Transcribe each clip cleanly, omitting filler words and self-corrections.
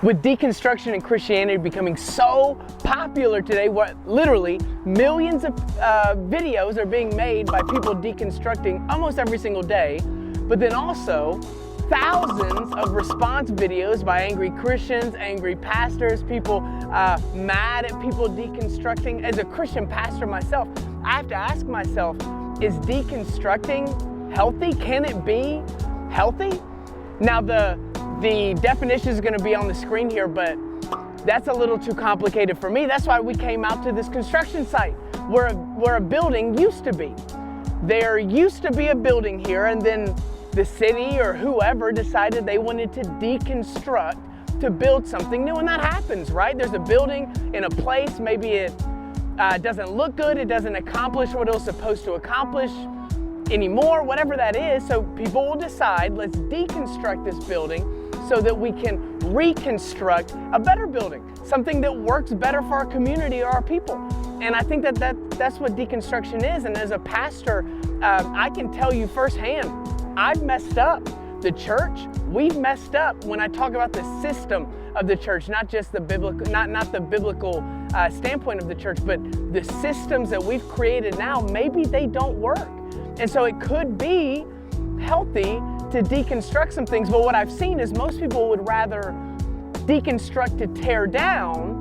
With deconstruction and Christianity becoming so popular today, what literally millions of videos are being made by people deconstructing almost every single day, but then also thousands of response videos by angry Christians, angry pastors, people mad at people deconstructing. As a Christian pastor myself, I have to ask myself, is deconstructing healthy? Can it be healthy? Now the definition is going to be on the screen here, but that's a little too complicated for me. That's why we came out to this construction site where a building used to be. There used to be a building here, and then the city or whoever decided they wanted to deconstruct to build something new, and that happens, right? There's a building in a place, maybe it doesn't look good, it doesn't accomplish what it was supposed to accomplish anymore, whatever that is. So people will decide, let's deconstruct this building so that we can reconstruct a better building, something that works better for our community or our people. And I think that's what deconstruction is. And as a pastor, I can tell you firsthand, I've messed up. The church, we've messed up when I talk about the system of the church, not just the biblical, not the biblical standpoint of the church, but the systems that we've created now, maybe they don't work. And so it could be healthy to deconstruct some things, but what I've seen is most people would rather deconstruct to tear down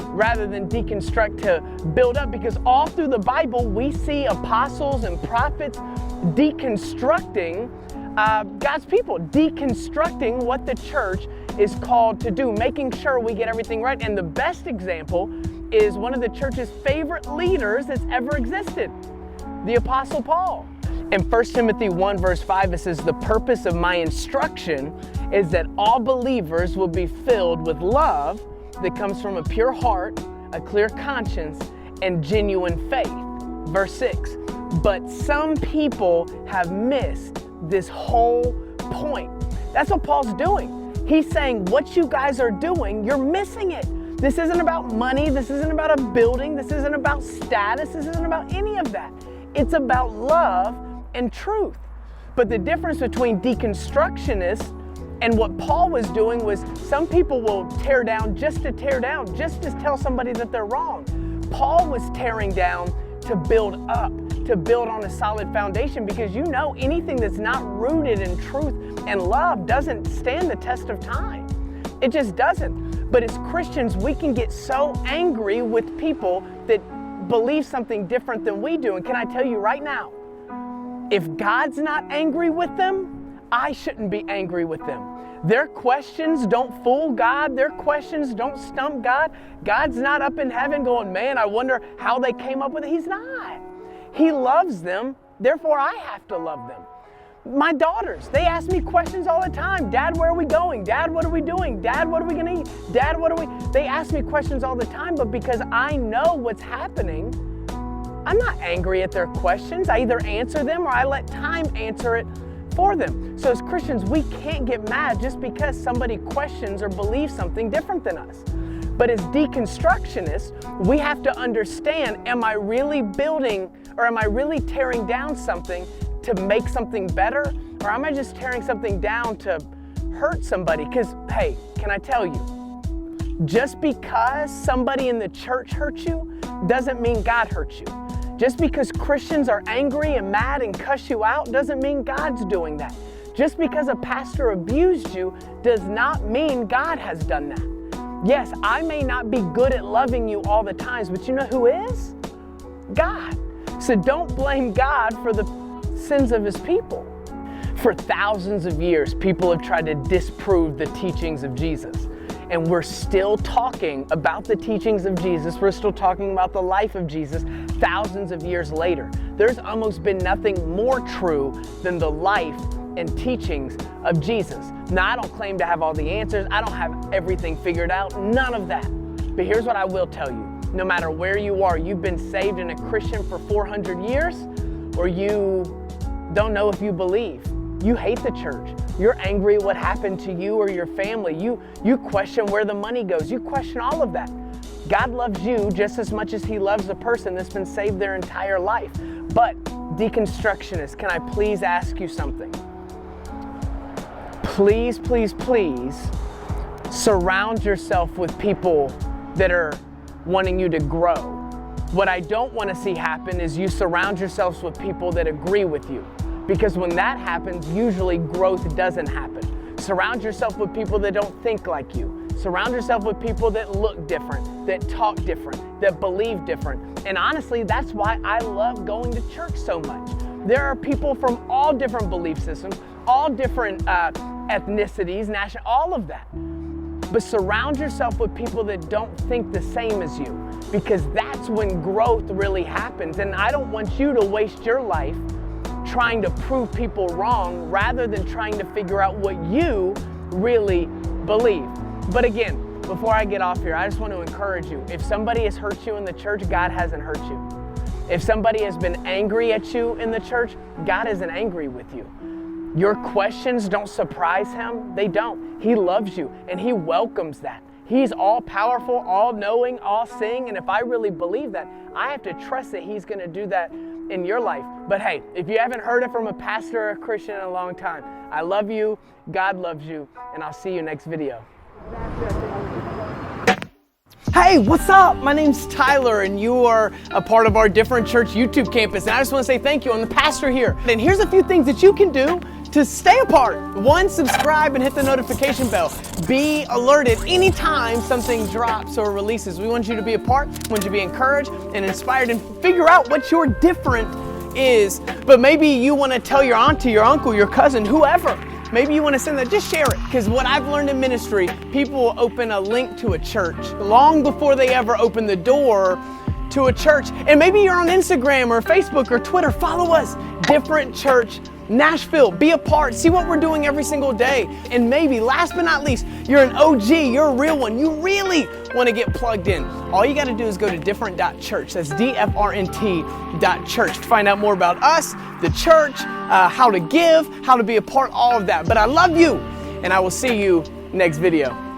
rather than deconstruct to build up, because all through the Bible we see apostles and prophets deconstructing God's people, deconstructing what the church is called to do, making sure we get everything right. And the best example is one of the church's favorite leaders that's ever existed, the Apostle Paul. In 1 Timothy 1 verse 5, it says, "The purpose of my instruction is that all believers will be filled with love that comes from a pure heart, a clear conscience, and genuine faith." Verse 6, "But some people have missed this whole point." That's what Paul's doing. He's saying, what you guys are doing, you're missing it. This isn't about money. This isn't about a building. This isn't about status. This isn't about any of that. It's about love and truth. But the difference between deconstructionists and what Paul was doing was some people will tear down, just to tell somebody that they're wrong. Paul was tearing down to build up, to build on a solid foundation, because you know anything that's not rooted in truth and love doesn't stand the test of time. It just doesn't. But as Christians, we can get so angry with people that believe something different than we do. And can I tell you right now, if God's not angry with them, I shouldn't be angry with them. Their questions don't fool God. Their questions don't stump God. God's not up in heaven going, man, I wonder how they came up with it. He's not. He loves them. Therefore, I have to love them. My daughters, they ask me questions all the time. Dad, where are we going? Dad, what are we doing? Dad, what are we going to eat? Dad, They ask me questions all the time, but because I know what's happening, I'm not angry at their questions. I either answer them or I let time answer it for them. So as Christians, we can't get mad just because somebody questions or believes something different than us. But as deconstructionists, we have to understand, am I really building or am I really tearing down something to make something better? Or am I just tearing something down to hurt somebody? Because, hey, can I tell you, just because somebody in the church hurt you doesn't mean God hurt you. Just because Christians are angry and mad and cuss you out doesn't mean God's doing that. Just because a pastor abused you does not mean God has done that. Yes, I may not be good at loving you all the times, but you know who is? God. So don't blame God for the sins of his people. For thousands of years, people have tried to disprove the teachings of Jesus. And we're still talking about the teachings of Jesus. We're still talking about the life of Jesus thousands of years later. There's almost been nothing more true than the life and teachings of Jesus. Now, I don't claim to have all the answers. I don't have everything figured out. None of that. But here's what I will tell you. No matter where you are, you've been saved and a Christian for 400 years, or you don't know if you believe. You hate the church. You're angry at what happened to you or your family. You question where the money goes. You question all of that. God loves you just as much as he loves the person that's been saved their entire life. But deconstructionists, can I please ask you something? Please, please, please Surround yourself with people that are wanting you to grow. What I don't want to see happen is you surround yourselves with people that agree with you. Because when that happens, usually growth doesn't happen. Surround yourself with people that don't think like you. Surround yourself with people that look different, that talk different, that believe different. And honestly, that's why I love going to church so much. There are people from all different belief systems, all different ethnicities, all of that. But surround yourself with people that don't think the same as you, because that's when growth really happens. And I don't want you to waste your life trying to prove people wrong rather than trying to figure out what you really believe. But again, before I get off here, I just want to encourage you. If somebody has hurt you in the church, God hasn't hurt you. If somebody has been angry at you in the church, God isn't angry with you. Your questions don't surprise him. They don't. He loves you and he welcomes that. He's all powerful, all knowing, all seeing. And if I really believe that, I have to trust that he's going to do that in your life. But hey, if you haven't heard it from a pastor or a Christian in a long time, I love you, God loves you, and I'll see you next video. Hey, what's up? My name's Tyler, and you are a part of our Different Church YouTube campus. And I just want to say thank you. I'm the pastor here. And here's a few things that you can do to stay a part. 1, subscribe and hit the notification bell. Be alerted anytime something drops or releases. We want you to be a part, we want you to be encouraged and inspired and figure out what your different is. But maybe you want to tell your auntie, your uncle, your cousin, whoever. Maybe you want to send that, just share it. Because what I've learned in ministry, people will open a link to a church long before they ever open the door to a church. And maybe you're on Instagram or Facebook or Twitter. Follow us, Different Church Nashville. Be a part, see what we're doing every single day. And maybe, last but not least, you're an OG, you're a real one. You really want to get plugged in. All you got to do is go to different.church. That's DFRNT.church to find out more about us, the church, how to give, how to be a part, all of that. But I love you, and I will see you next video.